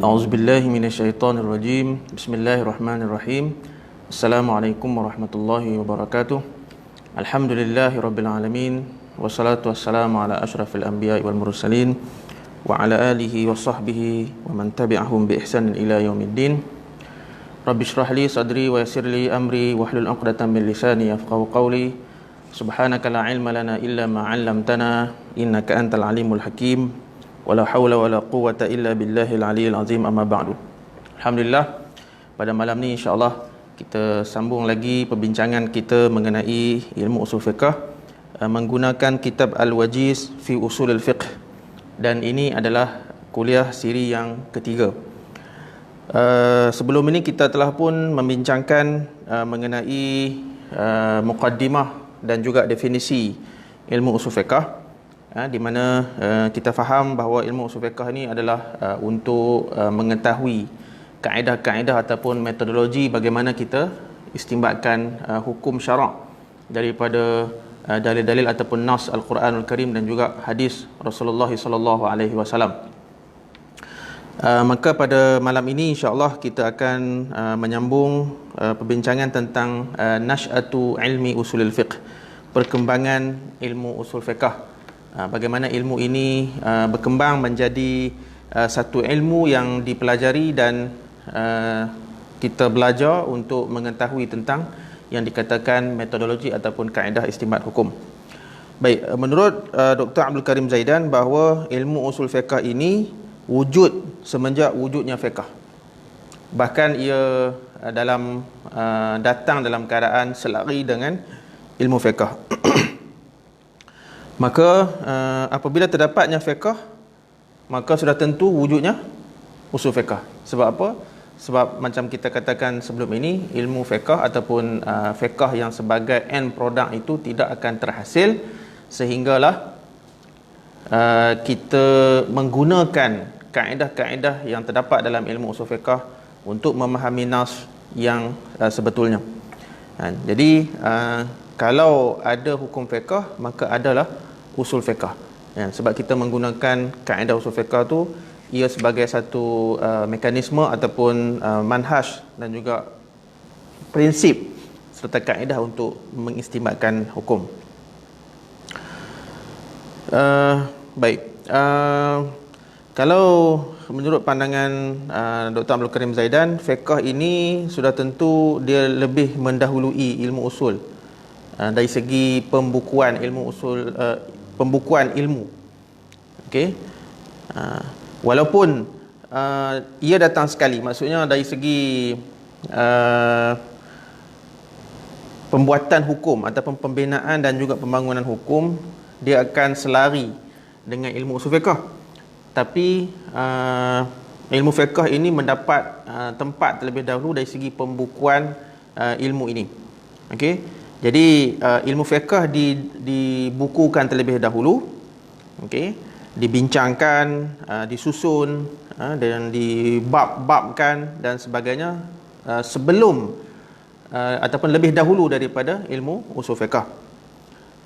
A'udzu billahi minasyaitonir rajim. Bismillahirrahmanirrahim. Assalamualaikum warahmatullahi wabarakatuh. Alhamdulillahirabbil alamin. Wassalatu wassalamu ala asyrafil anbiya'i wal mursalin wa ala alihi wa sahbihi wa man tabi'ahum bi ihsanin ila yaumiddin. Rabbi shrah li sadri wa yassir li amri wahlul 'uqdatam min lisani yafqahu qawli. Subhanaka la ilma lana illa ma 'allamtana innaka antal alimul hakim. Wala haula wala quwwata illa billahil aliyil azim, amma ba'du. Alhamdulillah, pada malam ni insya-Allah kita sambung lagi perbincangan kita mengenai ilmu usul fiqh menggunakan kitab Al-Wajiz fi Usulil Fiqh, dan ini adalah kuliah siri yang ketiga. Sebelum ini kita telah pun membincangkan mengenai muqaddimah dan juga definisi ilmu usul fiqh, di mana kita faham bahawa ilmu usul fiqh ni adalah untuk mengetahui kaedah-kaedah ataupun metodologi bagaimana kita istinbatkan hukum syarak daripada dalil-dalil ataupun nas Al-Quranul Karim dan juga hadis Rasulullah sallallahu alaihi wasallam. Maka pada malam ini insya-Allah kita akan menyambung perbincangan tentang nash'atu ilmi usulil fiqh, perkembangan ilmu usul fiqh. Bagaimana ilmu ini berkembang menjadi satu ilmu yang dipelajari dan kita belajar untuk mengetahui tentang yang dikatakan metodologi ataupun kaedah istinbat hukum. Baik, menurut Dr. Abdul Karim Zaidan bahawa ilmu usul fiqh ini wujud semenjak wujudnya fiqh. Bahkan ia datang dalam keadaan selari dengan ilmu fiqh. Maka apabila terdapatnya fiqh, maka sudah tentu wujudnya usul fiqh. Sebab apa? Sebab macam kita katakan sebelum ini, ilmu fiqh ataupun fiqh yang sebagai end product itu tidak akan terhasil sehinggalah kita menggunakan kaedah-kaedah yang terdapat dalam ilmu usul fiqh untuk memahami nas yang sebetulnya. Jadi kalau ada hukum fiqh, maka adalah usul fiqh. Sebab kita menggunakan kaedah usul fiqh tu, ia sebagai satu mekanisme ataupun manhaj dan juga prinsip serta kaedah untuk mengistinbatkan hukum. Baik. Kalau menurut pandangan Dr. Abdul Karim Zaidan, fiqh ini sudah tentu dia lebih mendahului ilmu usul dari segi pembukuan ilmu usul, pembukuan ilmu. Okey. Walaupun ia datang sekali, maksudnya dari segi pembuatan hukum ataupun pembinaan dan juga pembangunan hukum, dia akan selari dengan ilmu usul fiqh. Tapi ilmu fiqh ini mendapat tempat terlebih dahulu dari segi pembukuan ilmu ini. Okey. Jadi ilmu fiqh dibukukan terlebih dahulu, okey, dibincangkan, disusun dan dibab-babkan dan sebagainya sebelum ataupun lebih dahulu daripada ilmu usul fiqh.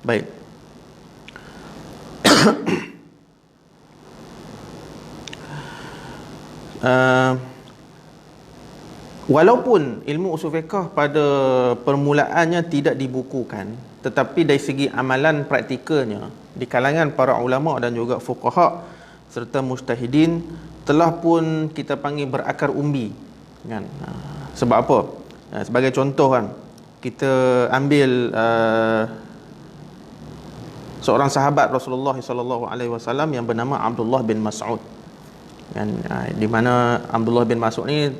Baik. Walaupun ilmu usul fiqh pada permulaannya tidak dibukukan, tetapi dari segi amalan praktikalnya di kalangan para ulama dan juga fuqaha serta mujtahidin telah pun kita panggil berakar umbi, kan? Sebab apa? Sebagai contoh, kan, kita ambil seorang sahabat Rasulullah sallallahu alaihi wasallam yang bernama Abdullah bin Mas'ud. Dan di mana Abdullah bin Mas'ud ni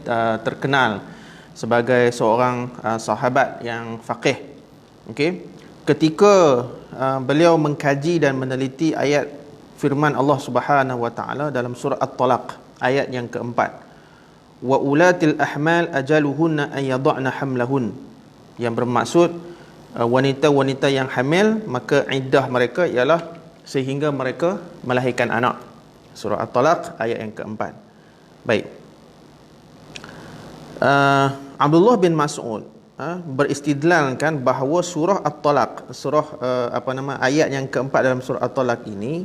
terkenal sebagai seorang sahabat yang faqih. Okey, ketika beliau mengkaji dan meneliti ayat firman Allah Subhanahu wa taala dalam surah At-Talaq ayat yang keempat, wa ulatil ahmal ajaluhunna an yad'na hamlahun, yang bermaksud wanita-wanita yang hamil maka iddah mereka ialah sehingga mereka melahirkan anak. Surah At-Talaq ayat yang keempat. Baik. Abdullah bin Mas'ud beristidlalkan bahawa surah At-Talaq, ayat yang keempat dalam surah At-Talaq ini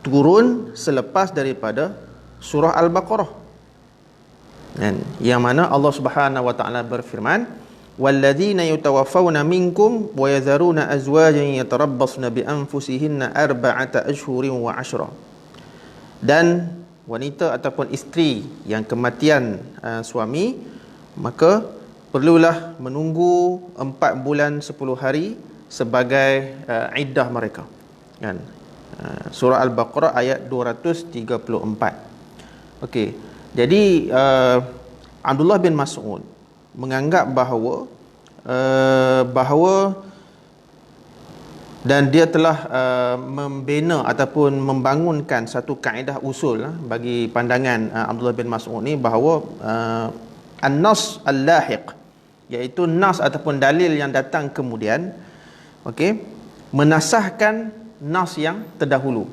turun selepas daripada surah Al-Baqarah. Dan yang mana Allah Subhanahu wa taala berfirman, walladzina yatawaffawna minkum wa yadharuna azwajan yatarabbasna bi anfusihinna arba'ata ashhurin wa 'ashra. Dan wanita ataupun isteri yang kematian suami, maka perlulah menunggu 4 bulan 10 hari sebagai iddah mereka, kan. Surah Al-Baqarah ayat 234. Okey. Jadi Abdullah bin Mas'ud menganggap bahawa dan dia telah membina ataupun membangunkan satu kaedah usul bagi pandangan Abdullah bin Mas'ud ni, bahawa an-nas al-lahiq, iaitu nas ataupun dalil yang datang kemudian, okey, menasahkan nas yang terdahulu.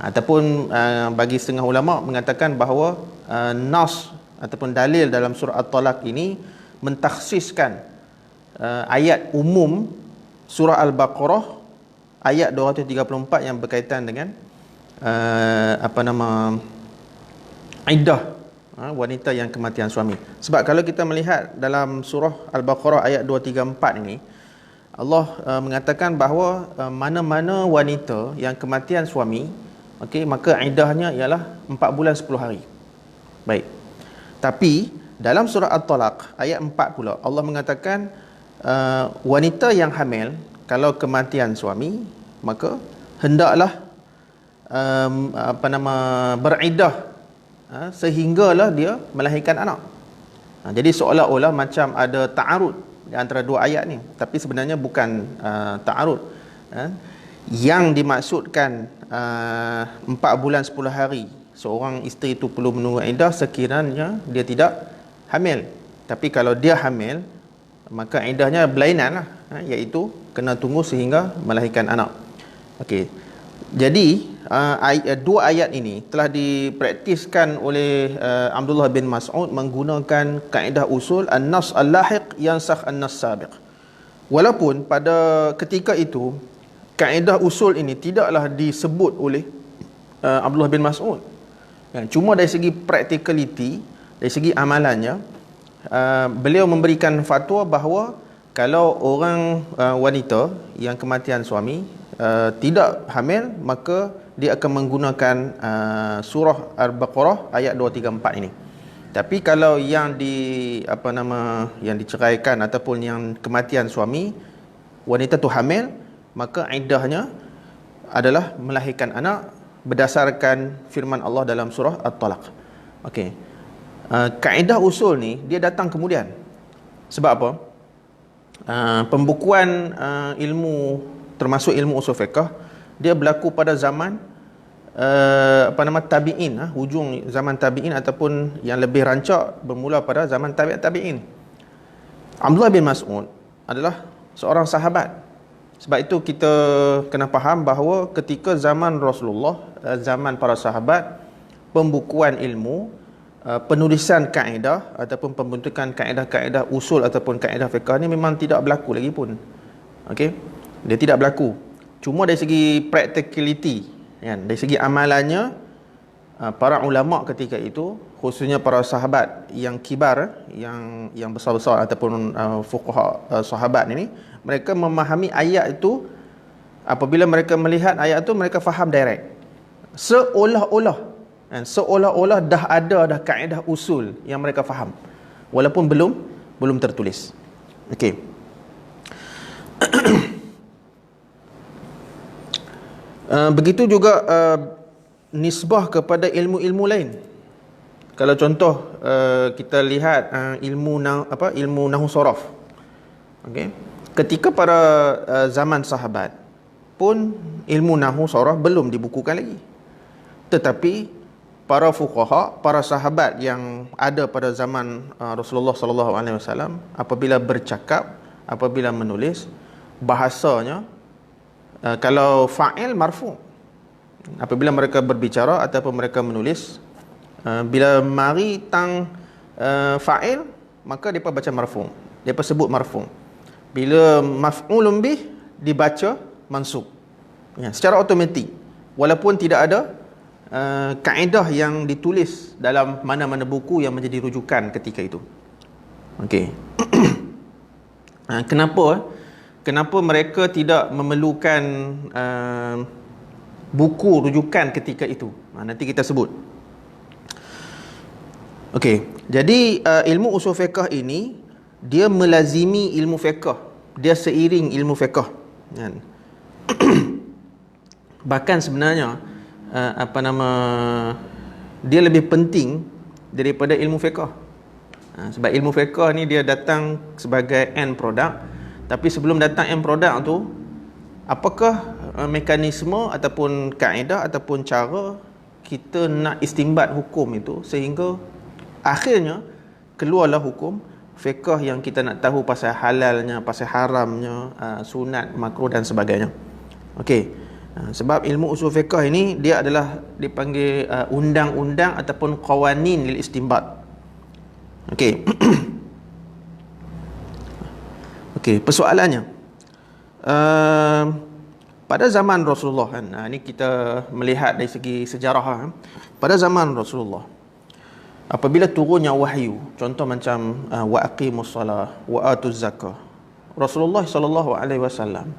Ataupun bagi setengah ulama mengatakan bahawa nas ataupun dalil dalam surah At-Talaq ini mentakhsiskan ayat umum surah Al-Baqarah ayat 234 yang berkaitan dengan iddah wanita yang kematian suami. Sebab kalau kita melihat dalam surah Al-Baqarah ayat 234 ini, Allah mengatakan bahawa mana-mana wanita yang kematian suami, okey, maka iddahnya ialah 4 bulan 10 hari. Baik. Tapi dalam surah At-Talaq ayat 4 pula Allah mengatakan wanita yang hamil kalau kematian suami, maka hendaklah beriddah sehinggalah dia melahirkan anak. Jadi seolah-olah macam ada ta'arud di antara dua ayat ni, tapi sebenarnya bukan ta'arud. Yang dimaksudkan 4 bulan 10 hari seorang isteri itu perlu menunggu iddah sekiranya dia tidak hamil. Tapi kalau dia hamil, maka iddahnya berlainan lah, iaitu kena tunggu sehingga melahirkan anak. Okey. Jadi dua ayat ini telah dipraktiskan oleh Abdullah bin Mas'ud menggunakan kaedah usul an-nas al-lahiq yansakh an-nas sabiq. Walaupun pada ketika itu kaedah usul ini tidaklah disebut oleh Abdullah bin Mas'ud. Cuma dari segi practicality, dari segi amalannya, beliau memberikan fatwa bahawa kalau orang wanita yang kematian suami tidak hamil, maka dia akan menggunakan surah Al-Baqarah ayat 234 ini. Tapi kalau yang yang diceraikan ataupun yang kematian suami, wanita tu hamil, maka iddahnya adalah melahirkan anak berdasarkan firman Allah dalam surah At-Talaq. Okey. Kaedah usul ni dia datang kemudian. Sebab apa? Pembukuan ilmu, termasuk ilmu usul fiqh, dia berlaku pada zaman tabi'in, hujung zaman tabi'in ataupun yang lebih rancak bermula pada zaman tabi'in. Abdullah bin Mas'ud adalah seorang sahabat. Sebab itu kita kena faham bahawa ketika zaman Rasulullah, zaman para sahabat, pembukuan ilmu, penulisan kaedah ataupun pembentukan kaedah-kaedah usul ataupun kaedah fiqh ni memang tidak berlaku lagi pun. Okey, dia tidak berlaku. Cuma dari segi practicality, kan, dari segi amalannya, para ulama ketika itu, khususnya para sahabat yang kibar, yang besar-besar ataupun fuqaha sahabat ini, mereka memahami ayat itu. Apabila mereka melihat ayat itu, mereka faham direct, seolah-olah dah ada kaedah usul yang mereka faham, walaupun belum tertulis. Okey. Begitu juga nisbah kepada ilmu-ilmu lain. Kalau contoh kita lihat ilmu nahwu saraf. Okey. Ketika pada zaman sahabat pun ilmu nahwu saraf belum dibukukan lagi. Tetapi para fuqaha, para sahabat yang ada pada zaman Rasulullah sallallahu alaihi wasallam, apabila bercakap, apabila menulis, bahasanya kalau fa'il marfu'. Apabila mereka berbicara ataupun mereka menulis, bila mari tang fa'il, maka depa baca marfu'. Depa sebut marfu'. Bila maf'ulun bih dibaca mansub. Ya, secara automatik. Walaupun tidak ada kaedah yang ditulis dalam mana-mana buku yang menjadi rujukan ketika itu. Okey. Kenapa mereka tidak memerlukan buku rujukan ketika itu? Nanti kita sebut. Okey. Jadi ilmu usul fiqh ini dia melazimi ilmu fiqh. Dia seiring ilmu fiqh. Kan? Bahkan sebenarnya dia lebih penting daripada ilmu fiqh. Sebab ilmu fiqh ni dia datang sebagai end product, tapi sebelum datang end product tu, apakah mekanisme ataupun kaedah ataupun cara kita nak istinbat hukum itu sehingga akhirnya keluarlah hukum fiqh yang kita nak tahu pasal halalnya, pasal haramnya, sunat, makruh dan sebagainya. Okey. Sebab ilmu usul fiqh ini dia adalah dipanggil undang-undang ataupun qawanin lil istinbat. Okey. Okey, persoalannya pada zaman Rasulullah kan, ini kita melihat dari segi sejarah. Pada zaman Rasulullah, apabila turunnya wahyu, contoh macam wa aqimus salah wa atuz zakah, Rasulullah sallallahu alaihi wasallam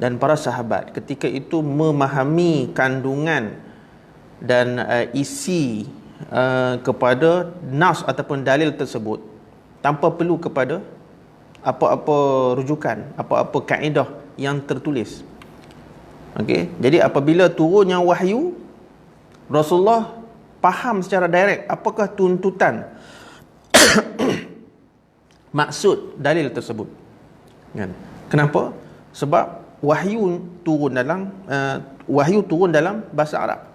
dan para sahabat ketika itu memahami kandungan dan isi kepada nas ataupun dalil tersebut tanpa perlu kepada apa-apa rujukan, apa-apa kaedah yang tertulis. Okey, jadi apabila turunnya wahyu, Rasulullah faham secara direct apakah tuntutan maksud dalil tersebut. Kan? Kenapa? Sebab wahyu turun dalam bahasa Arab.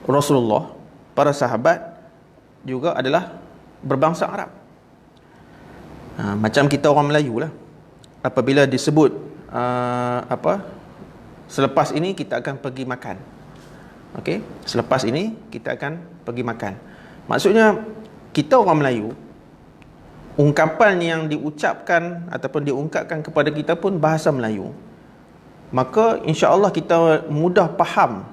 Rasulullah, para sahabat juga adalah berbangsa Arab. Macam kita orang Melayu lah. Apabila disebut selepas ini kita akan pergi makan. Okey, selepas ini kita akan pergi makan. Maksudnya kita orang Melayu, ungkapan yang diucapkan ataupun diungkapkan kepada kita pun bahasa Melayu. Maka insya-Allah kita mudah faham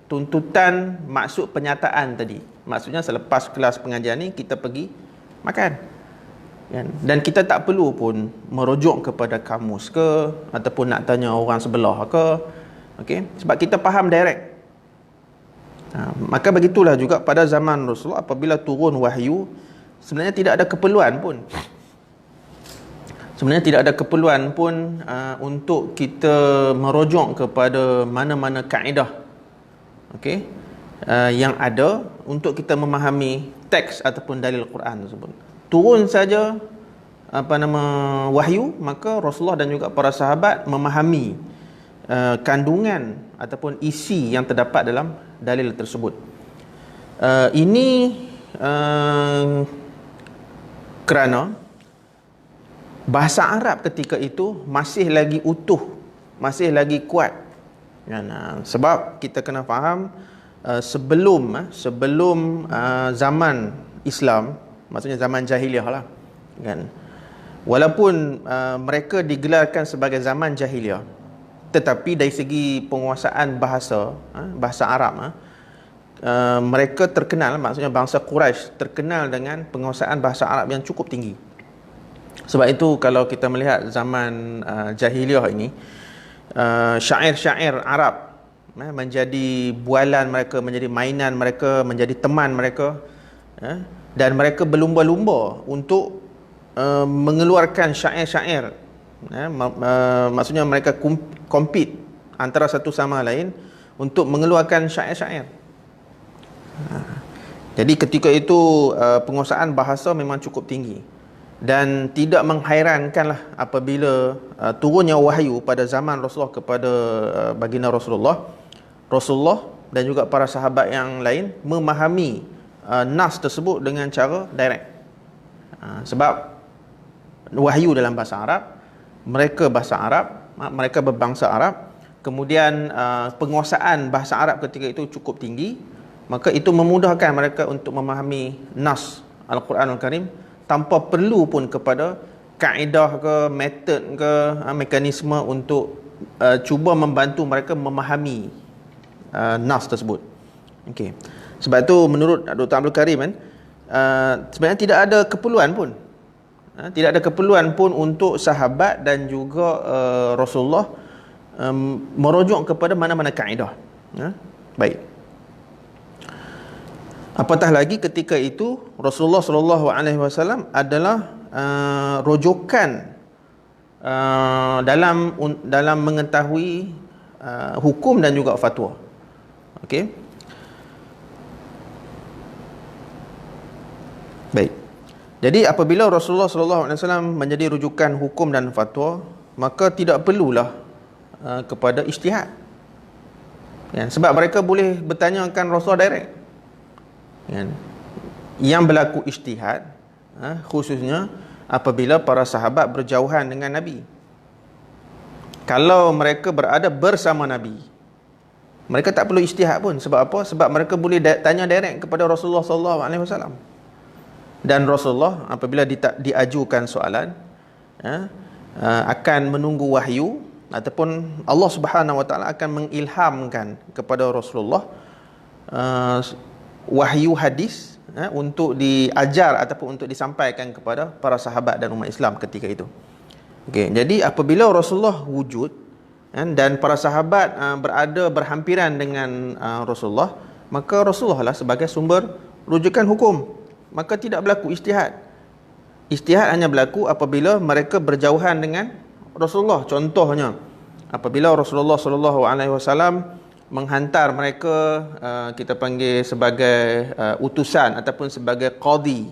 tuntutan maksud penyataan tadi. Maksudnya selepas kelas pengajian ni kita pergi makan. Dan kita tak perlu pun merujuk kepada kamus ke ataupun nak tanya orang sebelah ke. Okey, sebab kita faham direct. Maka begitulah juga pada zaman Rasulullah apabila turun wahyu, sebenarnya tidak ada keperluan pun. Untuk kita merujuk kepada mana-mana kaedah, okey, yang ada untuk kita memahami teks ataupun dalil Quran tersebut. Turun saja wahyu, maka Rasulullah dan juga para sahabat memahami kandungan ataupun isi yang terdapat dalam dalil tersebut. Ini kerana bahasa Arab ketika itu masih lagi utuh, masih lagi kuat. Sebab kita kena faham sebelum zaman Islam, maksudnya zaman jahiliah lah kan. Walaupun mereka digelarkan sebagai zaman jahiliah, tetapi dari segi penguasaan bahasa Arab, mereka terkenal, maksudnya bangsa Quraisy terkenal dengan penguasaan bahasa Arab yang cukup tinggi. Sebab itu kalau kita melihat zaman jahiliah ini, syair-syair Arab menjadi bualan mereka, menjadi mainan mereka, menjadi teman mereka, dan mereka berlumba-lumba untuk mengeluarkan syair-syair. Maksudnya mereka compete antara satu sama lain untuk mengeluarkan syair-syair. Jadi ketika itu penguasaan bahasa memang cukup tinggi. Dan tidak menghairankanlah apabila turunnya wahyu pada zaman Rasulullah kepada baginda Rasulullah dan juga para sahabat yang lain memahami nas tersebut dengan cara direct. Sebab wahyu dalam bahasa Arab, mereka bahasa Arab, mereka berbangsa Arab, kemudian penguasaan bahasa Arab ketika itu cukup tinggi, maka itu memudahkan mereka untuk memahami nas Al-Quranul Karim tanpa perlu pun kepada kaedah ke, metod ke, mekanisme untuk cuba membantu mereka memahami nas tersebut. Okey. Sebab tu menurut Dr. Abdul Karim kan, sebenarnya tidak ada keperluan pun. Tidak ada keperluan pun untuk sahabat dan juga Rasulullah merujuk kepada mana-mana kaedah. Baik. Apatah lagi ketika itu Rasulullah sallallahu alaihi wasallam adalah rujukan dalam mengetahui hukum dan juga fatwa. Okey. Baik. Jadi apabila Rasulullah sallallahu alaihi wasallam menjadi rujukan hukum dan fatwa, maka tidak perlulah kepada ijtihad. Ya, sebab mereka boleh bertanyakan Rasulullah direct. Ya. Yang berlaku ijtihad khususnya apabila para sahabat berjauhan dengan Nabi. Kalau mereka berada bersama Nabi, mereka tak perlu ijtihad pun. Sebab apa? Sebab mereka boleh tanya direct kepada Rasulullah sallallahu alaihi wasallam. Dan Rasulullah apabila diajukan soalan, akan menunggu wahyu ataupun Allah Subhanahu wa taala akan mengilhamkan kepada Rasulullah wahyu hadis untuk diajar ataupun untuk disampaikan kepada para sahabat dan umat Islam ketika itu. Okey, jadi apabila Rasulullah wujud dan para sahabat berada berhampiran dengan Rasulullah, maka Rasulullah lah sebagai sumber rujukan hukum. Maka tidak berlaku ijtihad. Ijtihad hanya berlaku apabila mereka berjauhan dengan Rasulullah. Contohnya, apabila Rasulullah sallallahu alaihi wasallam menghantar mereka, kita panggil sebagai utusan ataupun sebagai qadhi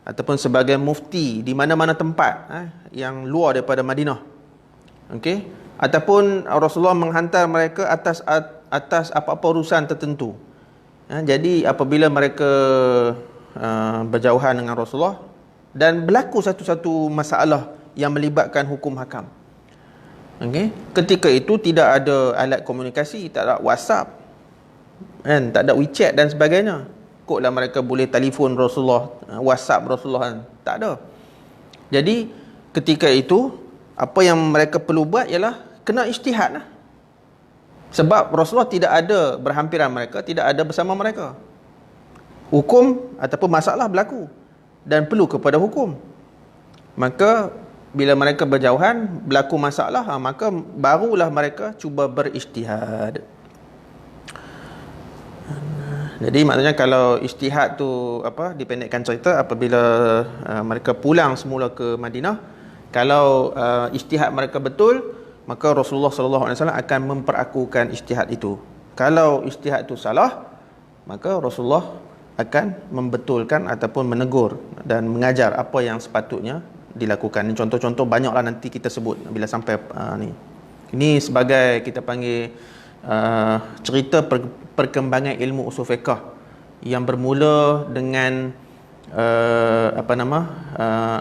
ataupun sebagai mufti di mana-mana tempat yang luar daripada Madinah. Okey, ataupun Rasulullah menghantar mereka atas apa-apa urusan tertentu. Jadi apabila mereka berjauhan dengan Rasulullah dan berlaku satu-satu masalah yang melibatkan hukum hakam, okay, ketika itu tidak ada alat komunikasi, tak ada WhatsApp kan, tak ada WeChat dan sebagainya. Koklah mereka boleh telefon Rasulullah, WhatsApp Rasulullah kan? Tak ada. Jadi ketika itu apa yang mereka perlu buat ialah kena ijtihad lah. Sebab Rasulullah tidak ada berhampiran mereka, tidak ada bersama mereka. Hukum ataupun masalah berlaku dan perlu kepada hukum. Maka bila mereka berjauhan, berlaku masalah, maka barulah mereka cuba berijtihad. Jadi maknanya kalau ijtihad tu dipendekkan cerita, apabila mereka pulang semula ke Madinah, kalau ijtihad mereka betul, maka Rasulullah sallallahu alaihi wasallam akan memperakukan ijtihad itu. Kalau ijtihad itu salah, maka Rasulullah akan membetulkan ataupun menegur dan mengajar apa yang sepatutnya dilakukan. Ini contoh-contoh banyaklah nanti kita sebut bila sampai ni. Ini sebagai kita panggil cerita perkembangan ilmu usul fiqh yang bermula dengan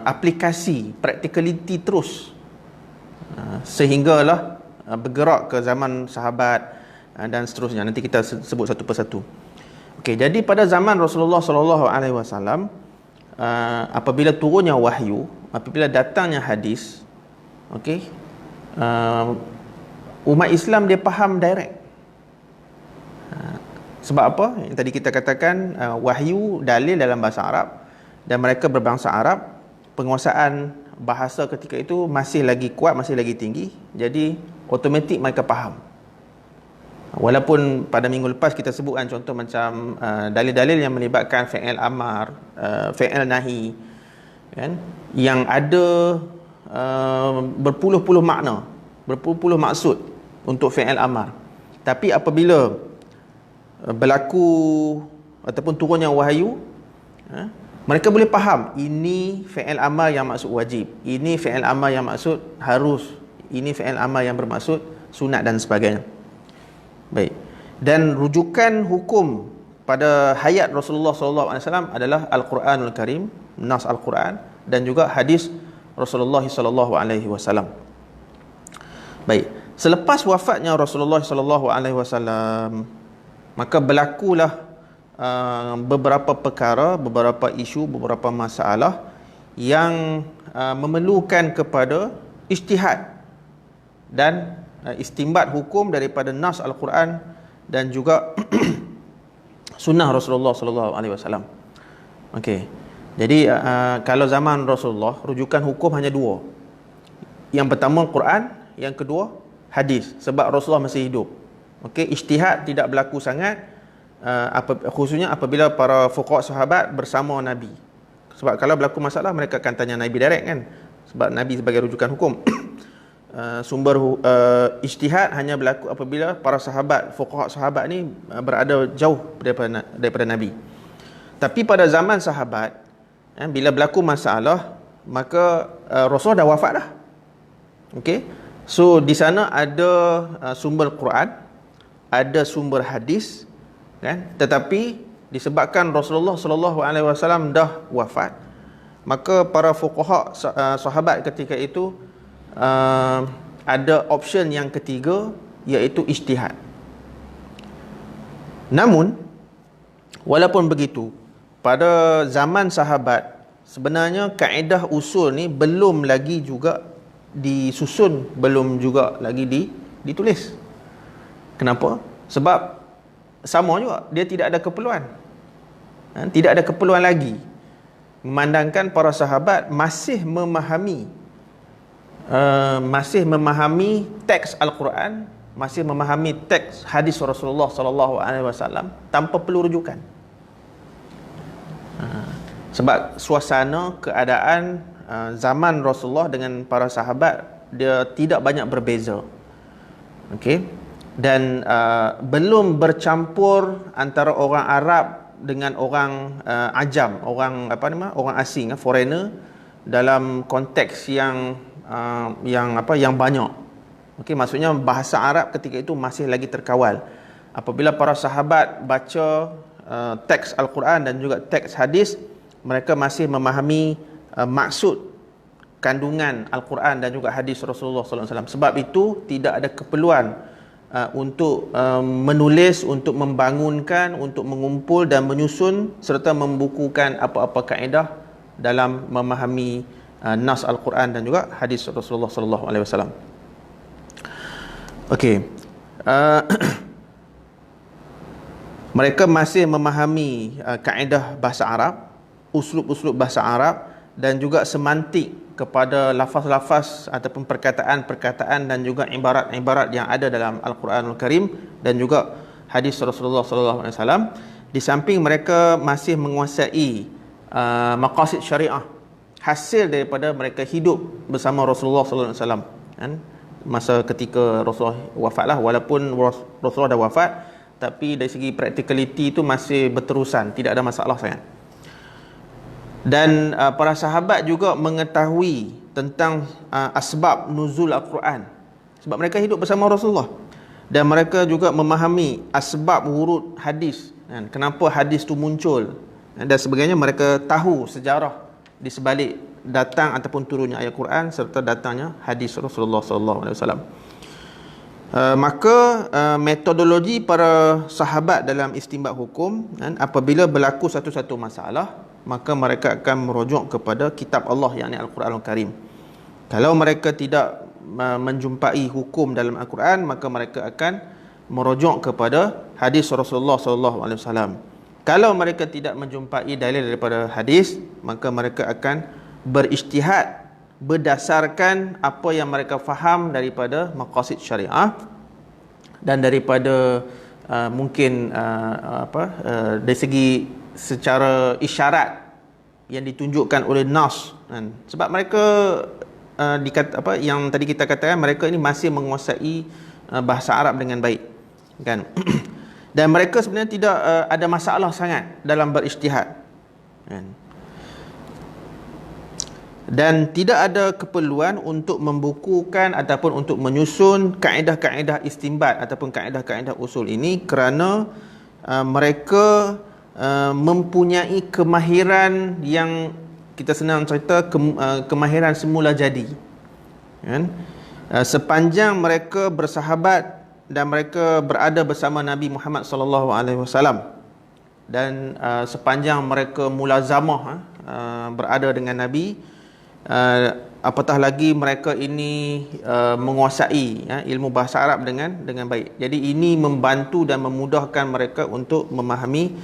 aplikasi, practicality terus, sehinggalah bergerak ke zaman sahabat dan seterusnya. Nanti kita sebut satu persatu. Okey, jadi pada zaman Rasulullah sallallahu alaihi wasallam, apabila turunnya wahyu, apabila datangnya hadis, okey, umat Islam dia faham direct. Sebab apa? Yang tadi kita katakan, wahyu dalil dalam bahasa Arab dan mereka berbangsa Arab, penguasaan bahasa ketika itu masih lagi kuat, masih lagi tinggi. Jadi automatik mereka faham. Walaupun pada minggu lepas kita sebutkan contoh macam dalil-dalil yang melibatkan fi'il amar, fi'il nahi, kan, yang ada berpuluh-puluh makna, berpuluh-puluh maksud untuk fi'il amar. Tapi apabila berlaku ataupun turunnya wahyu, mereka boleh faham ini fi'il amar yang maksud wajib, ini fi'il amar yang maksud harus, ini fi'il amar yang bermaksud sunat dan sebagainya. Baik. Dan rujukan hukum pada hayat Rasulullah SAW adalah Al-Quranul Karim, nas Al-Quran, dan juga hadis Rasulullah SAW. Baik. Selepas wafatnya Rasulullah SAW, maka berlakulah beberapa perkara, beberapa isu, beberapa masalah yang memerlukan kepada ijtihad dan istimbat hukum daripada nas Al-Quran dan juga sunnah Rasulullah sallallahu alaihi wasallam. Okey. Jadi kalau zaman Rasulullah, rujukan hukum hanya dua. Yang pertama Quran, yang kedua hadis, sebab Rasulullah masih hidup. Okey, ijtihad tidak berlaku sangat, khususnya apabila para fuqaha sahabat bersama Nabi. Sebab kalau berlaku masalah, mereka akan tanya Nabi direct kan, sebab Nabi sebagai rujukan hukum. Sumber ijtihad hanya berlaku apabila para sahabat, fuqaha sahabat ni berada jauh daripada Nabi. Tapi pada zaman sahabat, bila berlaku masalah, maka Rasulullah dah wafat dah. Okey. So di sana ada sumber Quran, ada sumber hadis kan, tetapi disebabkan Rasulullah sallallahu alaihi wasallam dah wafat, maka para fuqaha sahabat ketika itu ada option yang ketiga, iaitu ijtihad. Namun walaupun begitu, pada zaman sahabat sebenarnya kaedah usul ni belum lagi juga disusun, belum juga lagi ditulis. Kenapa? Sebab sama juga, dia tidak ada keperluan. Tidak ada keperluan lagi, memandangkan para sahabat masih memahami teks Al-Quran, masih memahami teks hadis Rasulullah sallallahu alaihi wasallam tanpa perlu rujukan. Sebab suasana keadaan zaman Rasulullah dengan para sahabat dia tidak banyak berbeza. Okey. Dan belum bercampur antara orang Arab dengan orang ajam, orang orang asing, foreigner, dalam konteks yang banyak. Okey, maksudnya bahasa Arab ketika itu masih lagi terkawal. Apabila para sahabat baca teks Al-Quran dan juga teks hadis, mereka masih memahami maksud kandungan Al-Quran dan juga hadis Rasulullah sallallahu alaihi wasallam. Sebab itu tidak ada keperluan untuk menulis, untuk membangunkan, untuk mengumpul dan menyusun serta membukukan apa-apa kaedah dalam memahami nas Al-Quran dan juga hadis Rasulullah sallallahu alaihi wasallam. Okey. Mereka masih memahami kaedah bahasa Arab, uslub-uslub bahasa Arab, dan juga semantik kepada lafaz-lafaz ataupun perkataan-perkataan dan juga ibarat-ibarat yang ada dalam Al-Quranul Karim dan juga hadis Rasulullah sallallahu alaihi wasallam. Di samping mereka masih menguasai maqasid syariah, hasil daripada mereka hidup bersama Rasulullah sallallahu alaihi wasallam kan, masa ketika Rasulullah wafatlah. Walaupun Rasulullah dah wafat, tapi dari segi practicality itu masih berterusan, tidak ada masalah sangat. Dan para sahabat juga mengetahui tentang asbab nuzul Al-Quran, sebab mereka hidup bersama Rasulullah. Dan mereka juga memahami asbab wurud hadis, kan, kenapa hadis itu muncul dan sebagainya. Mereka tahu sejarah di sebalik datang ataupun turunnya ayat Quran serta datangnya hadis Rasulullah sallallahu alaihi wasallam. Maka metodologi para sahabat dalam istinbat hukum, kan, apabila berlaku satu-satu masalah, maka mereka akan merujuk kepada kitab Allah, yakni Al-Quranul Karim. Kalau mereka tidak menjumpai hukum dalam Al-Quran, maka mereka akan merujuk kepada hadis Rasulullah sallallahu alaihi wasallam. Kalau mereka tidak menjumpai dalil daripada hadis, maka mereka akan berijtihad berdasarkan apa yang mereka faham daripada maqasid syariah dan daripada mungkin dari segi secara isyarat yang ditunjukkan oleh nas, kan? Sebab mereka yang tadi kita katakan, mereka ini masih menguasai bahasa Arab dengan baik, kan? Dan mereka sebenarnya tidak ada masalah sangat dalam berijtihad, kan? Dan tidak ada keperluan untuk membukukan ataupun untuk menyusun kaedah-kaedah istinbat ataupun kaedah-kaedah usul ini, kerana mereka mempunyai kemahiran yang kita senang cerita kemahiran semula jadi, kan? Sepanjang mereka bersahabat dan mereka berada bersama Nabi Muhammad sallallahu alaihi wasallam, dan sepanjang mereka mulazamah berada dengan Nabi, apatah lagi mereka ini menguasai ilmu bahasa Arab dengan baik. Jadi ini membantu dan memudahkan mereka untuk memahami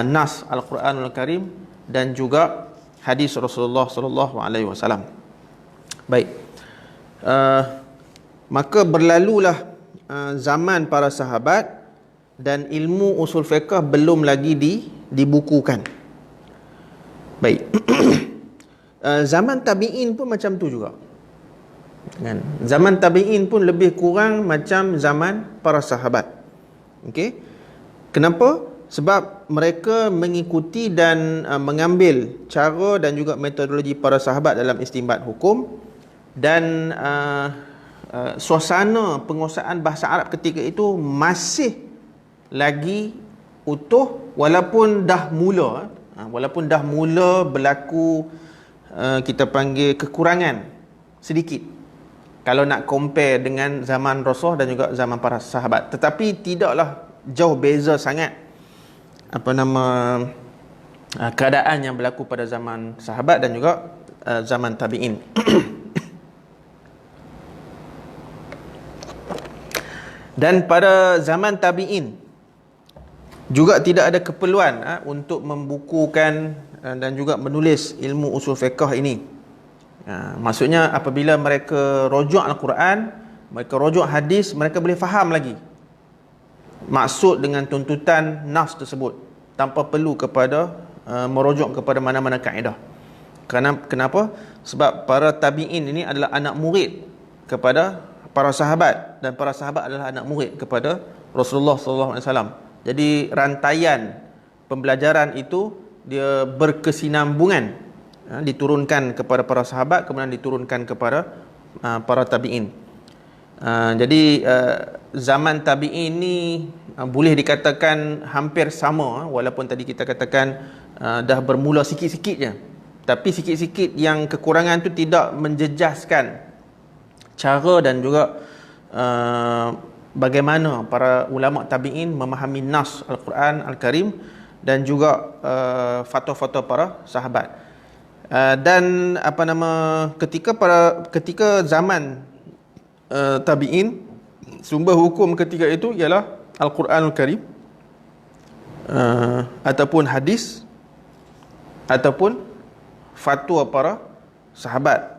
nas Al-Quranul Karim dan juga hadis Rasulullah sallallahu alaihi wasallam. Baik. Maka berlalulah zaman para sahabat dan ilmu usul fiqh belum lagi dibukukan. Baik. Zaman tabi'in pun macam tu juga. Kan? Zaman tabi'in pun lebih kurang macam zaman para sahabat. Okey. Kenapa? Sebab mereka mengikuti dan mengambil cara dan juga metodologi para sahabat dalam istinbat hukum, dan suasana penguasaan bahasa Arab ketika itu masih lagi utuh, walaupun dah mula berlaku kita panggil kekurangan sedikit kalau nak compare dengan zaman Rasul dan juga zaman para sahabat, tetapi tidaklah jauh beza sangat keadaan yang berlaku pada zaman sahabat dan juga zaman tabi'in. Dan pada zaman tabi'in juga tidak ada keperluan untuk membukukan dan juga menulis ilmu usul fiqh ini. Maksudnya apabila mereka rujuk Al-Quran, mereka rujuk hadis, mereka boleh faham lagi maksud dengan tuntutan nas tersebut tanpa perlu kepada merujuk kepada mana-mana kaedah. Kenapa? Sebab para tabi'in ini adalah anak murid kepada para sahabat, dan para sahabat adalah anak murid kepada Rasulullah sallallahu alaihi wasallam. Jadi rantaian pembelajaran itu dia berkesinambungan, diturunkan kepada para sahabat, kemudian diturunkan kepada para tabi'in. Jadi zaman tabi'in ni boleh dikatakan hampir sama, walaupun tadi kita katakan dah bermula sikit-sikit je, tapi sikit-sikit yang kekurangan tu tidak menjejaskan cara dan juga bagaimana para ulama tabi'in memahami nas Al-Quran Al-Karim dan juga fatwa-fatwa para sahabat. Dan ketika zaman tabi'in, sumber hukum ketika itu ialah Al-Quranul Karim, ataupun hadis, ataupun fatwa para sahabat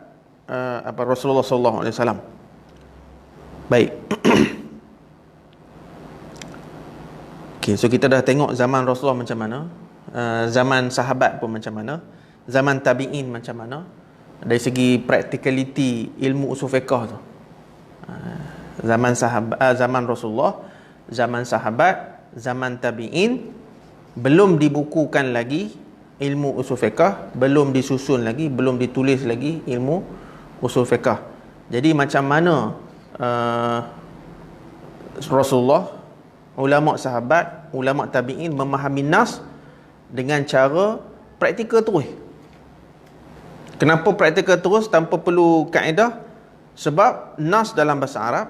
Rasulullah sallallahu alaihi wasallam. Baik. Okay, so kita dah tengok zaman Rasulullah macam mana, zaman sahabat pun macam mana, zaman tabi'in macam mana dari segi practicality ilmu usul fiqh tu. Zaman Rasulullah, zaman sahabat, zaman tabi'in, belum dibukukan lagi ilmu usul fiqh, belum disusun lagi, belum ditulis lagi ilmu usul fiqh. Jadi macam mana Rasulullah, ulama sahabat, ulama tabi'in memahami nas dengan cara praktikal terus. Kenapa praktikal terus tanpa perlu kaedah? Sebab nas dalam bahasa Arab,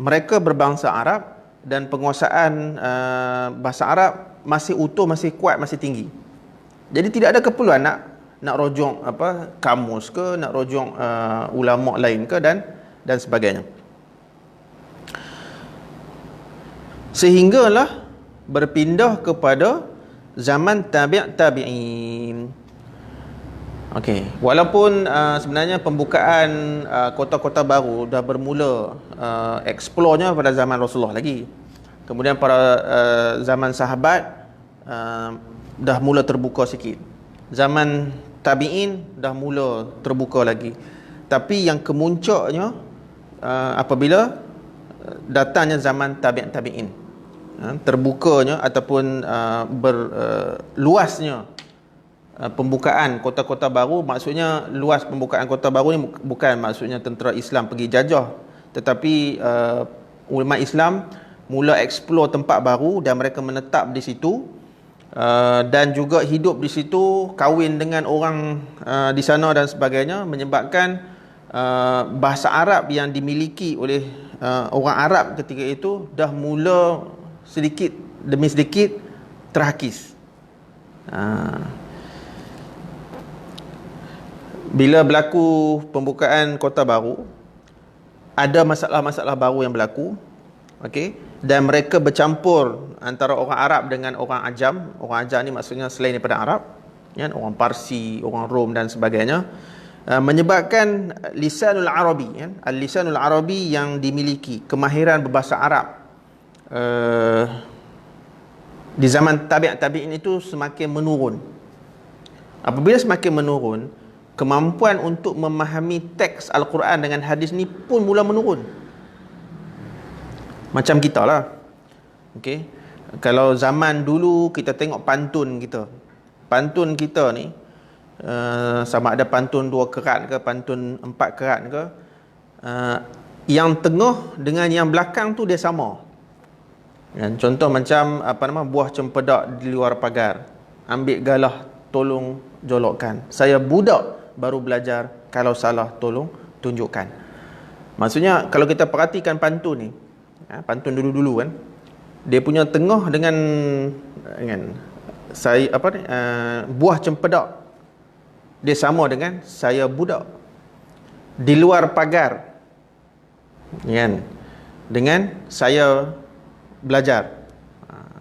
mereka berbangsa Arab, dan penguasaan bahasa Arab masih utuh, masih kuat, masih tinggi. Jadi tidak ada keperluan nak rujuk kamus ke, nak rujuk ulama lain ke, dan sebagainya. Sehinggalah berpindah kepada zaman tabi'in. Okey, walaupun sebenarnya pembukaan kota-kota baru dah bermula explore-nya pada zaman Rasulullah lagi. Kemudian pada zaman sahabat dah mula terbuka sikit. Zaman tabi'in dah mula terbuka lagi. Tapi yang kemuncaknya apabila datangnya zaman tabi'in, terbukanya ataupun berluasnya pembukaan kota-kota baru. Maksudnya luas pembukaan kota baru ni bukan maksudnya tentera Islam pergi jajah, tetapi ulama Islam mula explore tempat baru dan mereka menetap di situ, dan juga hidup di situ, kahwin dengan orang di sana dan sebagainya, menyebabkan bahasa Arab yang dimiliki oleh orang Arab ketika itu dah mula sedikit demi sedikit terhakis. bila berlaku pembukaan kota baru, ada masalah-masalah baru yang berlaku, okey, dan mereka bercampur antara orang Arab dengan orang Ajam. Orang Ajam ni maksudnya selain daripada Arab, kan, orang Parsi, orang Rom dan sebagainya, menyebabkan lisanul Arabi, kan, al-lisanul Arabi yang dimiliki kemahiran berbahasa Arab di zaman tabi'in itu semakin menurun. Apabila semakin menurun, kemampuan untuk memahami teks Al-Quran dengan hadis ni pun mula menurun. Macam kita lah. Okay? Kalau zaman dulu kita tengok pantun kita. Pantun kita ni, sama ada pantun 2 kerat ke, pantun 4 kerat ke, yang tengah dengan yang belakang tu dia sama. Contoh macam buah cempedak di luar pagar, ambil galah tolong jolokkan, saya budak baru belajar, kalau salah tolong tunjukkan. Maksudnya kalau kita perhatikan pantun ni, pantun dulu-dulu kan, dia punya tengah dengan saya buah cempedak, dia sama dengan saya budak di luar pagar, kan, dengan saya belajar,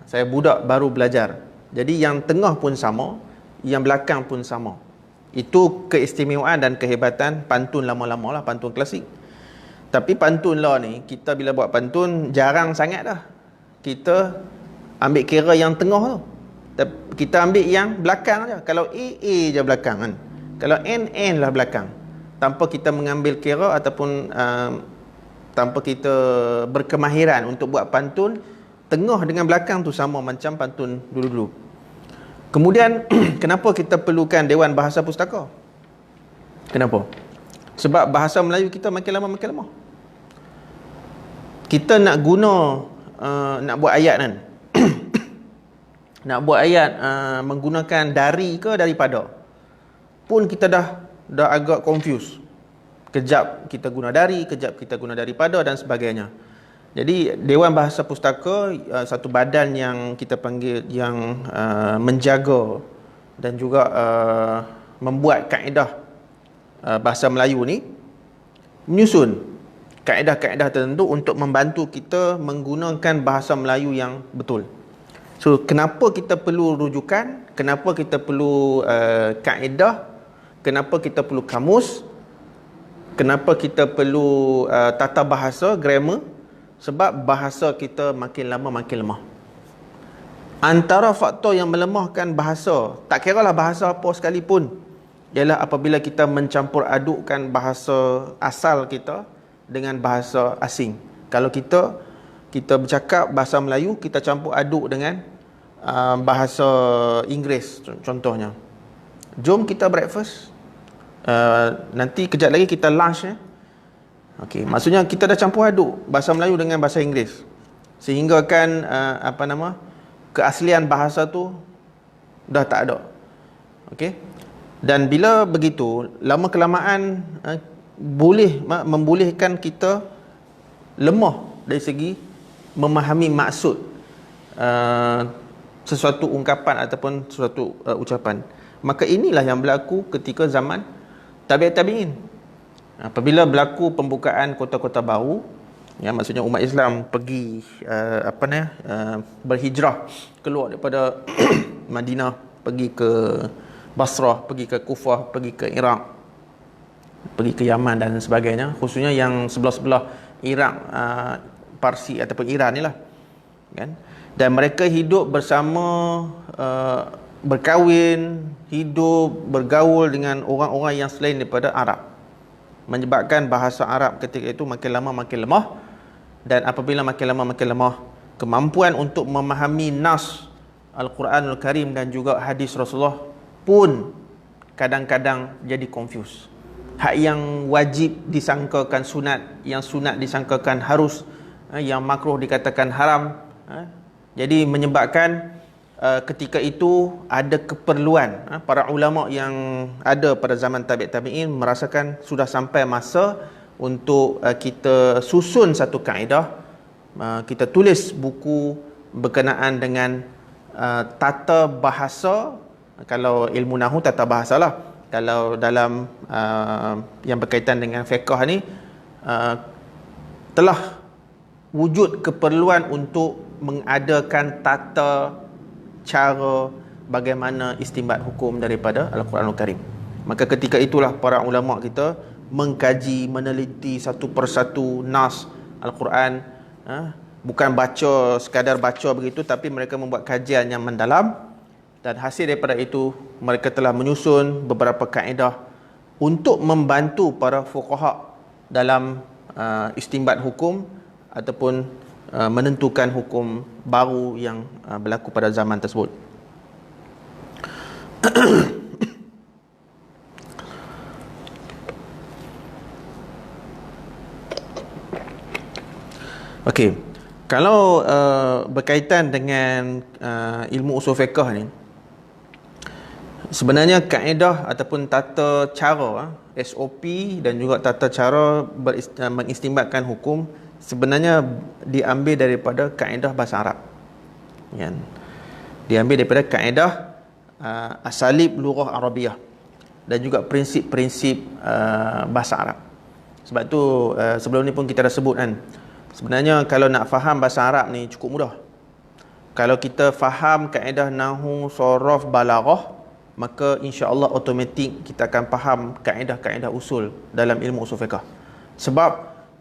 saya budak baru belajar. Jadi yang tengah pun sama, yang belakang pun sama. Itu keistimewaan dan kehebatan pantun lama-lama lah, pantun klasik. Tapi pantun lah ni, kita bila buat pantun jarang sangat dah kita ambil kira yang tengah tu. Kita ambil yang belakang je. Kalau A je belakang kan, kalau N lah belakang, tanpa kita mengambil kira ataupun tanpa kita berkemahiran untuk buat pantun, tengah dengan belakang tu sama macam pantun dulu-dulu. Kemudian kenapa kita perlukan Dewan Bahasa Pustaka? Kenapa? Sebab bahasa Melayu kita makin lama makin lemah. Kita nak guna nak buat ayat kan, nak buat ayat menggunakan dari ke daripada, pun kita dah agak confused. Kejap kita guna dari, kejap kita guna daripada dan sebagainya. Jadi Dewan Bahasa Pustaka, satu badan yang kita panggil yang menjaga dan juga membuat kaedah bahasa Melayu ni, menyusun kaedah-kaedah tertentu untuk membantu kita menggunakan bahasa Melayu yang betul. So kenapa kita perlu rujukan, kenapa kita perlu kaedah, kenapa kita perlu kamus, kenapa kita perlu tata bahasa, grammar? Sebab bahasa kita makin lama makin lemah. Antara faktor yang melemahkan bahasa, tak kiralah bahasa apa sekalipun, ialah apabila kita mencampur adukkan bahasa asal kita dengan bahasa asing. Kalau kita bercakap bahasa Melayu, kita campur aduk dengan bahasa Inggeris contohnya. Jom kita breakfast, nanti kejap lagi kita lunch ya. Okey, maksudnya kita dah campur aduk bahasa Melayu dengan bahasa Inggeris, sehingga kan keaslian bahasa tu dah tak ada. Okey. Dan bila begitu, lama kelamaan boleh membolehkan kita lemah dari segi memahami maksud sesuatu ungkapan ataupun sesuatu ucapan. Maka inilah yang berlaku ketika zaman tabi'in. Apabila berlaku pembukaan kota-kota baru, ya, maksudnya umat Islam pergi berhijrah keluar daripada Madinah, pergi ke Basrah, pergi ke Kufah, pergi ke Iraq, pergi ke Yaman dan sebagainya, khususnya yang sebelah-sebelah Iraq, Parsi ataupun Iran ni lah, kan? Dan mereka hidup bersama, berkahwin, hidup, bergaul dengan orang-orang yang selain daripada Arab, menyebabkan bahasa Arab ketika itu makin lama makin lemah. Dan apabila makin lama makin lemah, kemampuan untuk memahami nas Al-Quranul Karim dan juga hadis Rasulullah pun kadang-kadang jadi confuse. Hak yang wajib disangkakan sunat, yang sunat disangkakan harus, yang makruh dikatakan haram. Jadi menyebabkan ketika itu ada keperluan, para ulama yang ada pada zaman tabi'in merasakan sudah sampai masa untuk kita susun satu kaedah, kita tulis buku berkenaan dengan tata bahasa. Kalau ilmu nahwu tata bahasa lah. kalau dalam yang berkaitan dengan fiqh ni telah wujud keperluan untuk mengadakan tata cara bagaimana istinbat hukum daripada Al-Quranul Karim. Maka ketika itulah para ulama kita mengkaji, meneliti satu persatu nas Al-Quran, bukan baca, sekadar baca begitu, tapi mereka membuat kajian yang mendalam, dan hasil daripada itu mereka telah menyusun beberapa kaedah untuk membantu para fuqaha dalam istinbat hukum ataupun menentukan hukum baru yang berlaku pada zaman tersebut. Okey, kalau berkaitan dengan ilmu usul fiqh ni, sebenarnya kaedah ataupun tata cara, SOP dan juga tata cara mengistinbatkan hukum sebenarnya diambil daripada kaedah bahasa Arab. Kan? Diambil daripada kaedah asalib lughah Arabiah dan juga prinsip-prinsip bahasa Arab. Sebab tu sebelum ni pun kita dah sebut kan, sebenarnya kalau nak faham bahasa Arab ni cukup mudah. Kalau kita faham kaedah nahwu, sharaf, balaghah, maka insya-Allah automatik kita akan faham kaedah-kaedah usul dalam ilmu usul fiqh. Sebab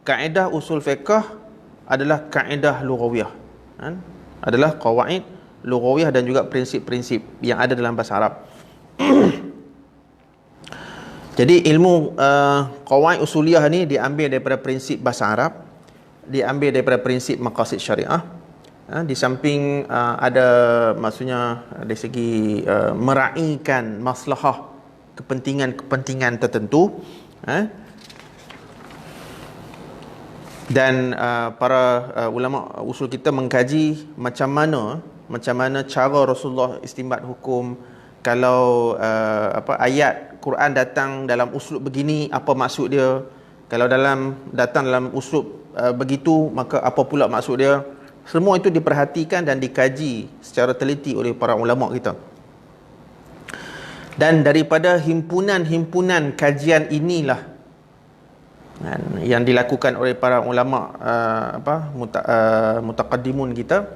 kaedah usul fiqh adalah kaedah lughawiyah, kan? Adalah qawaid lughawiyah dan juga prinsip-prinsip yang ada dalam bahasa Arab. Jadi ilmu qawaid usuliyah ni diambil daripada prinsip bahasa Arab, diambil daripada prinsip maqasid syariah. Di samping ada, maksudnya dari segi meraihkan maslahah, kepentingan-kepentingan tertentu, dan para ulama usul kita mengkaji macam mana cara Rasulullah istinbat hukum. Kalau ayat Quran datang dalam uslub begini, apa maksud dia? Kalau datang dalam uslub begitu, maka apa pula maksud dia? Semua itu diperhatikan dan dikaji secara teliti oleh para ulama kita. Dan daripada himpunan-himpunan kajian inilah yang dilakukan oleh para ulama mutaqaddimun kita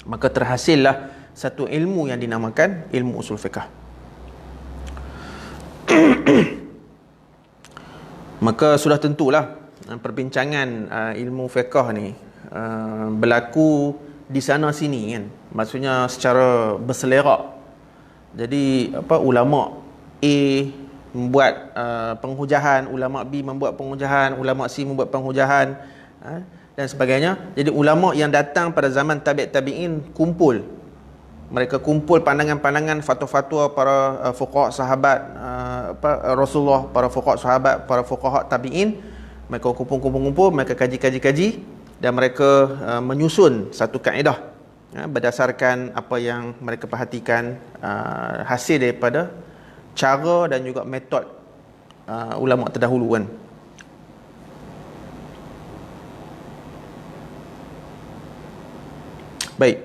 maka terhasillah satu ilmu yang dinamakan ilmu usul fiqh. Maka sudah tentulah perbincangan ilmu fiqh ni berlaku di sana sini kan, maksudnya secara berselerak. Jadi ulama A membuat penghujahan, ulama B membuat penghujahan, ulama C membuat penghujahan, dan sebagainya. Jadi ulama yang datang pada zaman tabi'in kumpul, mereka kumpul pandangan-pandangan, fatwa-fatwa para fuqaha sahabat Rasulullah, para fuqaha sahabat, para fuqaha tabi'in. Mereka kumpul, mereka kaji, dan mereka menyusun satu kaedah berdasarkan apa yang mereka perhatikan, hasil daripada cara dan juga metod ulama terdahulu kan. Baik.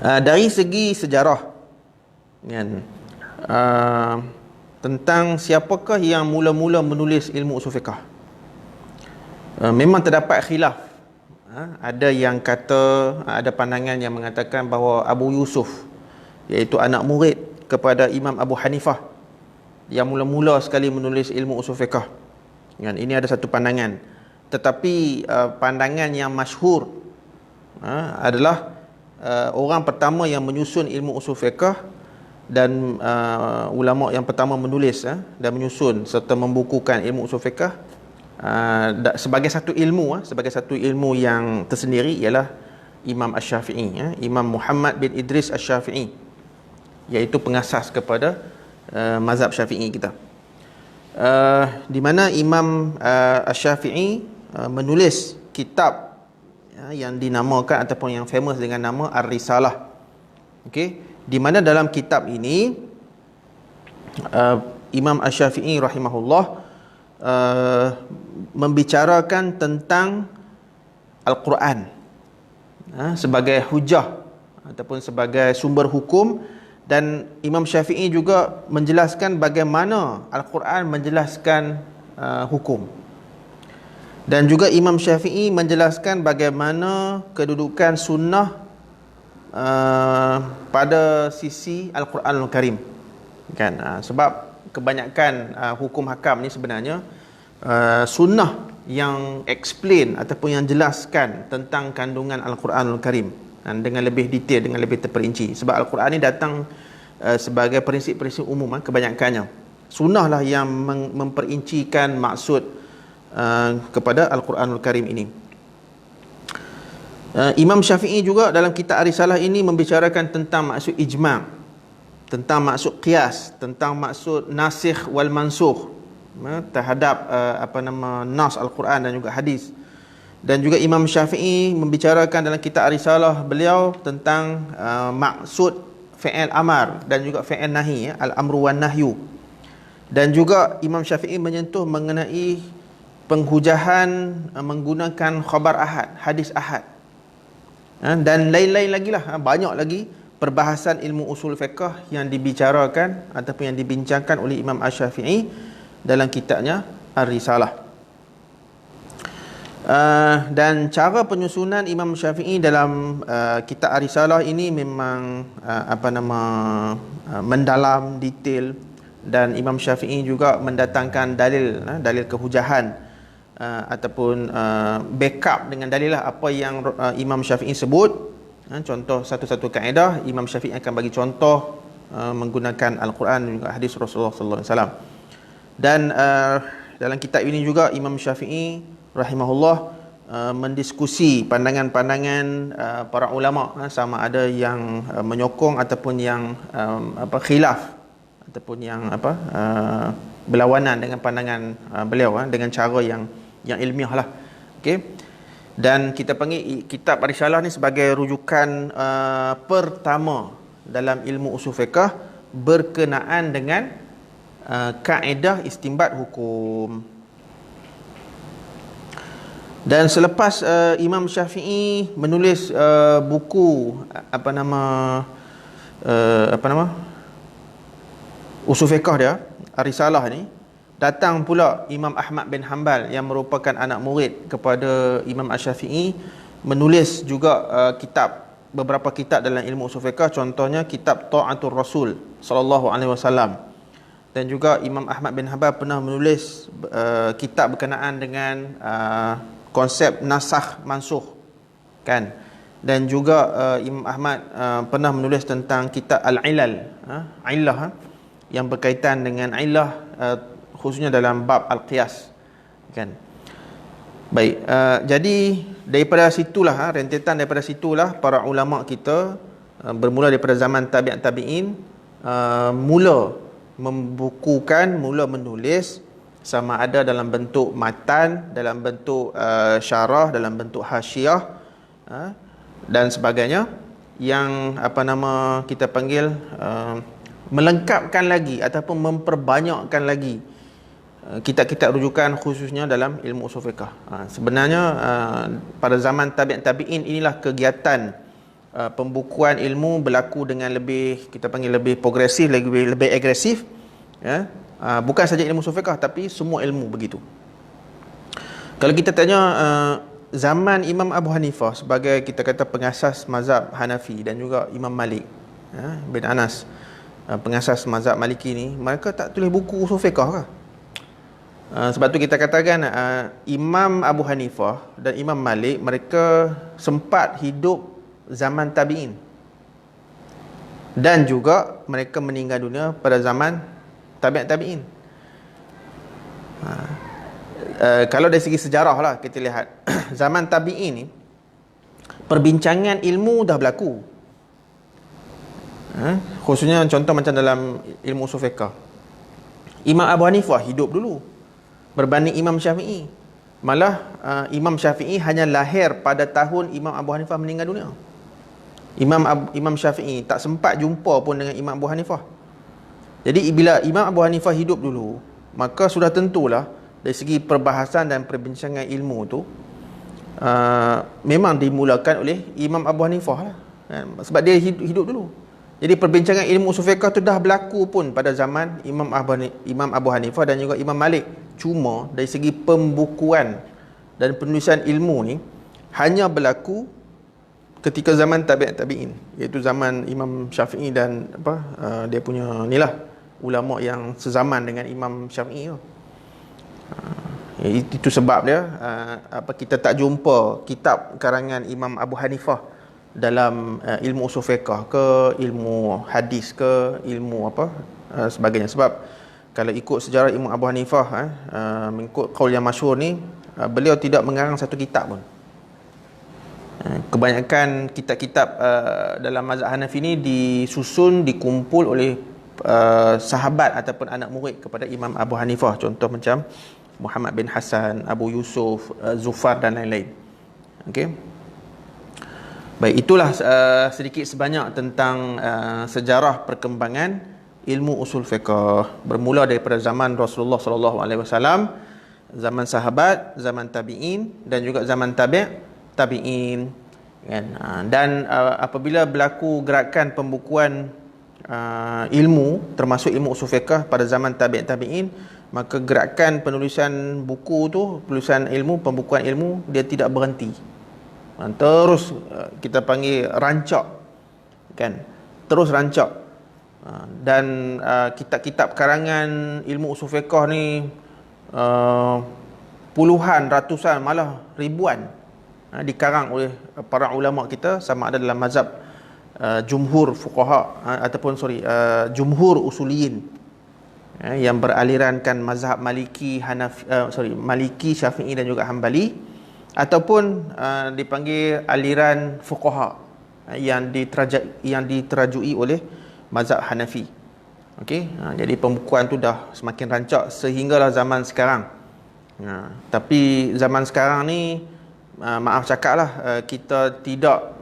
Dari segi sejarah kan, tentang siapakah yang mula-mula menulis ilmu usul fiqh, memang terdapat khilaf. Ada yang kata, ada pandangan yang mengatakan bahawa Abu Yusuf, iaitu anak murid kepada Imam Abu Hanifah, yang mula-mula sekali menulis ilmu usul fiqh. Ini ada satu pandangan. Tetapi pandangan yang masyhur adalah orang pertama yang menyusun ilmu usul fiqh dan ulama yang pertama menulis dan menyusun serta membukukan ilmu usul fiqh sebagai satu ilmu yang tersendiri ialah Imam Asy-Syafi'i, Imam Muhammad bin Idris Asy-Syafi'i, iaitu pengasas kepada mazhab Syafi'i kita. Di mana Imam Asy-Syafi'i menulis kitab yang dinamakan ataupun yang famous dengan nama Ar-Risalah. Okey, di mana dalam kitab ini Imam Asy-Syafi'i rahimahullah membicarakan tentang Al-Quran sebagai hujah ataupun sebagai sumber hukum Dan Imam Syafi'i juga menjelaskan bagaimana Al-Quran menjelaskan hukum. Dan juga Imam Syafi'i menjelaskan bagaimana kedudukan sunnah pada sisi Al-Quranul Karim, kan? Sebab kebanyakan hukum hakam ni sebenarnya sunnah yang explain ataupun yang jelaskan tentang kandungan Al-Quranul Karim, dengan lebih detail, dengan lebih terperinci. Sebab Al-Quran ni datang sebagai prinsip-prinsip umum, kebanyakannya. Sunnah lah yang memperincikan maksud kepada Al-Quranul Karim ini. Imam Syafi'i juga dalam kitab Ar-Risalah ini membicarakan tentang maksud ijma', tentang maksud qiyas, tentang maksud nasikh wal mansukh terhadap nas Al-Quran dan juga hadis. Dan juga Imam Syafi'i membicarakan dalam kitab Ar-Risalah beliau tentang maksud fi'il amar dan juga fi'il nahi, al-amru wan nahyu. Dan juga Imam Syafi'i menyentuh mengenai penghujahan menggunakan khabar ahad, hadis ahad, dan lain-lain lagi lah. Banyak lagi perbahasan ilmu usul fiqh yang dibicarakan ataupun yang dibincangkan oleh Imam Asy-Syafi'i dalam kitabnya Ar-Risalah. Dan cara penyusunan Imam Syafi'i dalam kitab Ar-Risalah ini memang mendalam, detail. Dan Imam Syafi'i juga mendatangkan dalil kehujahan ataupun backup dengan dalil lah apa yang Imam Syafi'i sebut. Contoh satu-satu kaedah, Imam Syafi'i akan bagi contoh menggunakan Al-Quran dan juga hadis Rasulullah sallallahu alaihi wasallam. Dan dalam kitab ini juga Imam Syafi'i rahimahullah mendiskusi pandangan-pandangan para ulama, sama ada yang menyokong ataupun yang khilaf ataupun yang berlawanan dengan pandangan beliau, dengan cara yang ilmiah lah. Okey. Dan kita panggil kitab Ar-Risalah ni sebagai rujukan pertama dalam ilmu usul fiqh berkenaan dengan kaedah istinbat hukum. Dan selepas Imam Syafi'i menulis buku usul fiqh dia, Ar-Risalah ni, datang pula Imam Ahmad bin Hanbal yang merupakan anak murid kepada Imam Asy-Syafi'i, menulis juga beberapa kitab dalam ilmu usul fiqh. Contohnya kitab Ta'atul Rasul sallallahu alaihi wasallam. Dan juga Imam Ahmad bin Hanbal pernah menulis kitab berkenaan dengan konsep nasakh mansukh, kan? Dan juga Imam Ahmad pernah menulis tentang kitab Al-Ilal, illah, yang berkaitan dengan illah, khususnya dalam bab Al-Qiyas, kan? Baik, jadi daripada situlah, rentetan daripada situlah para ulama kita bermula daripada zaman tabi'in mula membukukan, mula menulis, sama ada dalam bentuk matan, dalam bentuk syarah, dalam bentuk hasyiah, dan sebagainya, yang kita panggil melengkapkan lagi ataupun memperbanyakkan lagi kitab-kitab rujukan khususnya dalam ilmu usul fiqh. Sebenarnya pada zaman tabi'in inilah kegiatan pembukuan ilmu berlaku dengan lebih, kita panggil lebih progresif, lebih agresif, ya. Bukan saja ilmu usul fiqh tapi semua ilmu begitu. Kalau kita tanya zaman Imam Abu Hanifah sebagai, kita kata, pengasas mazhab Hanafi, dan juga Imam Malik bin Anas, pengasas mazhab Maliki ni, mereka tak tulis buku usul fiqh ke? Sebab tu kita katakan Imam Abu Hanifah dan Imam Malik, mereka sempat hidup zaman tabi'in, dan juga mereka meninggal dunia pada zaman tabi'in. Kalau dari segi sejarah lah kita lihat, zaman tabi'in ni perbincangan ilmu dah berlaku, khususnya contoh macam dalam ilmu usul fiqh. Imam Abu Hanifah hidup dulu berbanding Imam Syafi'i. Malah Imam Syafi'i hanya lahir pada tahun Imam Abu Hanifah meninggal dunia. Imam Syafi'i tak sempat jumpa pun dengan Imam Abu Hanifah. Jadi bila Imam Abu Hanifah hidup dulu, maka sudah tentulah dari segi perbahasan dan perbincangan ilmu tu memang dimulakan oleh Imam Abu Hanifah lah, kan? Sebab dia hidup dulu. Jadi perbincangan ilmu usul fiqh tu dah berlaku pun pada zaman Imam Abu Hanifah dan juga Imam Malik. Cuma dari segi pembukuan dan penulisan ilmu ni hanya berlaku ketika zaman tabi'in, iaitu zaman Imam Syafi'i dan dia punya nilah ulama yang sezaman dengan Imam Syafi'i tu. Itu sebab dia kita tak jumpa kitab karangan Imam Abu Hanifah dalam ilmu usul fiqh ke ilmu hadis ke ilmu sebagainya. Sebab kalau ikut sejarah Imam Abu Hanifah mengikut qaul yang masyhur ni, beliau tidak mengarang satu kitab pun. Kebanyakan kitab-kitab dalam mazhab Hanafi ni disusun, dikumpul oleh sahabat ataupun anak murid kepada Imam Abu Hanifah. Contoh macam Muhammad bin Hasan, Abu Yusuf, Zufar dan lain-lain. Okey. Baik, itulah sedikit sebanyak tentang sejarah perkembangan ilmu usul fiqh, bermula daripada zaman Rasulullah sallallahu alaihi wasallam, zaman sahabat, zaman tabi'in dan juga zaman tabi'in kan. Dan apabila berlaku gerakan pembukuan ilmu termasuk ilmu usul fiqh pada zaman tabi'in, maka gerakan penulisan buku tu, penulisan ilmu, pembukuan ilmu, dia tidak berhenti. Terus kita panggil rancak kan, terus rancak. Dan kitab-kitab karangan ilmu usul fiqh ni puluhan, ratusan, malah ribuan dikarang oleh para ulama kita, sama ada dalam mazhab jumhur fuqaha ataupun jumhur usuliyin yang beralirankan mazhab Maliki, Maliki, Syafi'i dan juga Hambali, ataupun dipanggil aliran fuqaha yang diterajui oleh mazhab Hanafi. Okey, jadi pembukuan tu dah semakin rancak sehinggalah zaman sekarang. Tapi zaman sekarang ni maaf cakaplah, kita tidak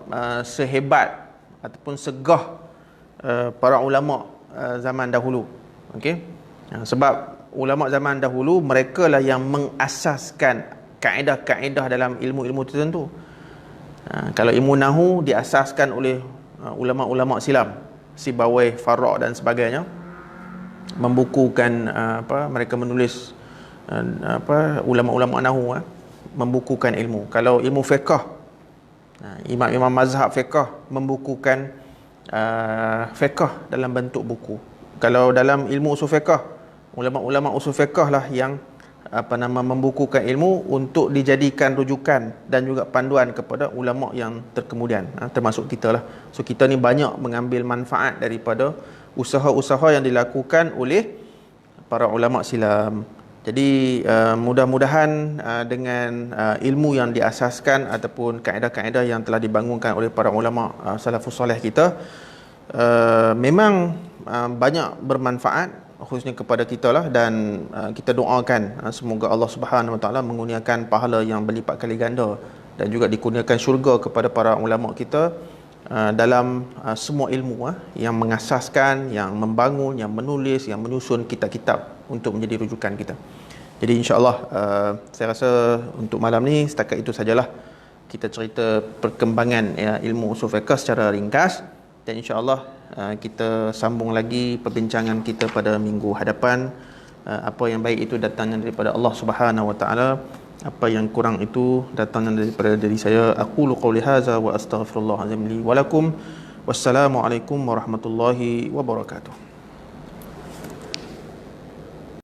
sehebat ataupun segah para ulama zaman dahulu. Okey, sebab ulama zaman dahulu mereka lah yang mengasaskan kaedah-kaedah dalam ilmu-ilmu tertentu. Kalau ilmu nahu diasaskan oleh ulama-ulama silam, Sibawayh, Farraq dan sebagainya, membukukan mereka menulis ulama-ulama nahu membukukan ilmu. Kalau ilmu fiqh, imam-imam mazhab fiqh membukukan fiqh dalam bentuk buku. Kalau dalam ilmu usul fiqh, ulama-ulama usul fiqh lah yang membukukan ilmu untuk dijadikan rujukan dan juga panduan kepada ulama yang terkemudian, termasuk kita lah. So kita ni banyak mengambil manfaat daripada usaha-usaha yang dilakukan oleh para ulama silam. Jadi mudah-mudahan dengan ilmu yang diasaskan ataupun kaedah-kaedah yang telah dibangunkan oleh para ulama salafus soleh kita memang banyak bermanfaat khususnya kepada kita lah, dan kita doakan semoga Allah Subhanahu Wa Taala mengurniakan pahala yang berlipat kali ganda dan juga dikurniakan syurga kepada para ulama kita dalam semua ilmu yang mengasaskan, yang membangun, yang menulis, yang menyusun kitab-kitab untuk menjadi rujukan kita. Jadi insya-Allah saya rasa untuk malam ni setakat itu sajalah kita cerita perkembangan ilmu usul fiqh secara ringkas, dan insya-Allah kita sambung lagi perbincangan kita pada minggu hadapan. Apa yang baik itu datangnya daripada Allah Subhanahu Wa Taala, apa yang kurang itu datangnya daripada diri saya. Aqulu qouli hadza wa astaghfirullahal azim li wa lakum. Wassalamualaikum warahmatullahi wabarakatuh.